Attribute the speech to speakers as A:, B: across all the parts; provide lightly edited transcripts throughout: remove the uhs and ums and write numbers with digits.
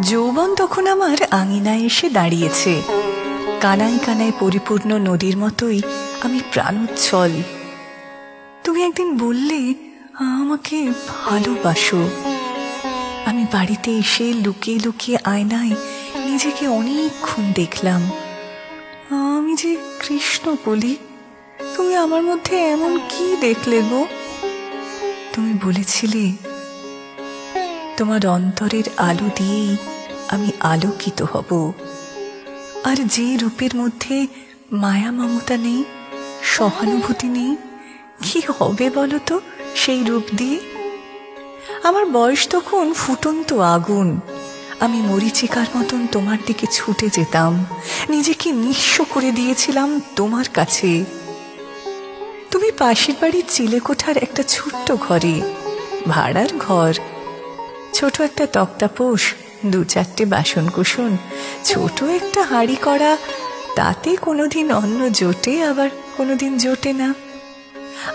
A: যৌবন তখন আমার আঙিনায় এসে দাঁড়িয়েছে। কানায় কানায় পরিপূর্ণ নদীর মতোই আমি প্রাণোচ্ছল। তুমি একদিন বললে আমাকে ভালোবাসো। আমি বাড়িতে এসে লুকিয়ে লুকিয়ে আয়নায় নিজেকে অনেকক্ষণ দেখলাম। আমি যে কৃষ্ণ বলি, তুমি আমার মধ্যে এমন কি দেখলে গো? তুমি বলেছিলে তোমার অন্তরের আলো দিয়েই আমি আলোকিত হব, আর যে রূপের মধ্যে মায়া মমতা নেই, সহানুভূতি নেই, কি হবে বলো তো সেই রূপ দিয়ে? আমার বয়স তখন ফুটন্ত আগুন। আমি মরীচিকার মতন তোমার দিকে ছুটে যেতাম, নিজেকে নিঃস্ব করে দিয়েছিলাম তোমার কাছে। তুমি পাশের বাড়ির চিলেকোঠার একটা ছোট্ট ঘরে, ভাড়ার ঘর, ছোট একটা তক্তাপোষ, 2-4টে বাসনকুসন, ছোট একটা হাঁড়ি করা, তাতে কোনোদিন অন্ন জোটে, আবার কোনোদিন জোটে না।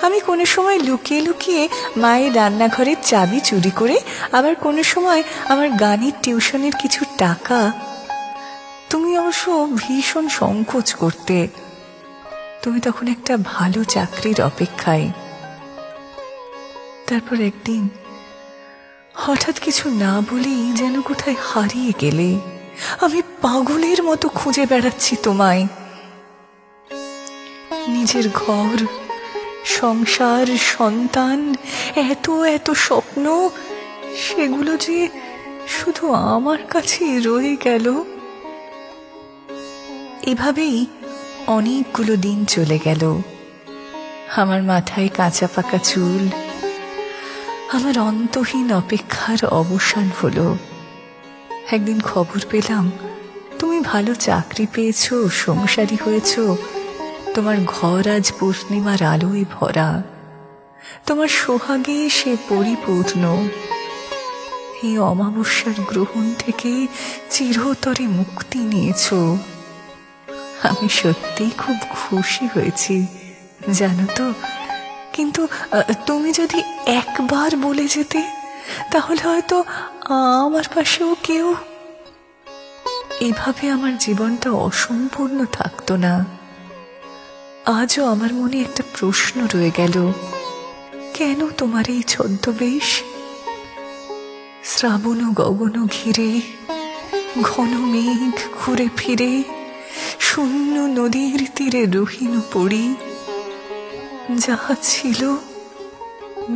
A: আমি কোনো সময় লুকিয়ে লুকিয়ে মায়ের রান্নাঘরের চাবি চুরি করে, আবার কোনো সময় আমার গানের টিউশনের কিছু টাকা। তুমি অবশ্য ভীষণ সংকোচ করতে। তুমি তখন একটা ভালো চাকরির অপেক্ষায়। তারপর একদিন হঠাৎ কিছু না বলেই যেন কোথায় হারিয়ে গেলে। আমি পাগলের মতো খুঁজে বেড়াচ্ছি তোমায়। নিজের ঘর, সংসার, সন্তান, এত এত স্বপ্ন, সেগুলো যে শুধু আমার কাছে রয়ে গেল। এভাবেই অনেকগুলো দিন চলে গেল। আমার মাথায় কাঁচা পাকা চুল, আমার অন্তহীন অপেক্ষার অবসান হলো। একদিন খবর পেলাম তুমি ভালো চাকরি পেয়েছো, সংসারী হয়েছো, তোমার ঘর আজ পূর্ণিমার আলোয় ভরা, তোমার সোহাগে সে পরিপূর্ণ। এই অমাবস্যার গ্রহণ থেকে চিরতরে মুক্তি নিয়েছো। আমি সত্যিই খুব খুশি হয়েছি, জানো তো। কিন্তু তুমি যদি একবার বলে যেতে, তাহলে হয়তো আমার পাশেও কেউ। এভাবে আমার জীবনটা অসম্পূর্ণ থাকতো না। আজও আমার মনে একটা প্রশ্ন রয়ে গেল, কেন তোমার এই ছদ্মবেশ? শ্রাবণ গগন ঘিরে, ঘন মেঘ ঘুরে ফিরে, শূন্য নদীর তীরে রহিন পড়ি, যাহা ছিল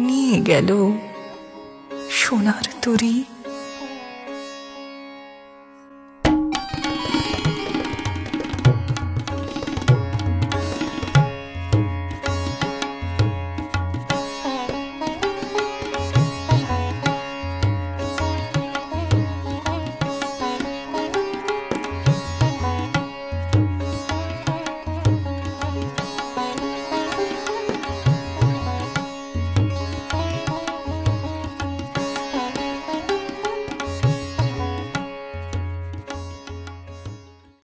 A: নিয়ে গেল সোনার তরী।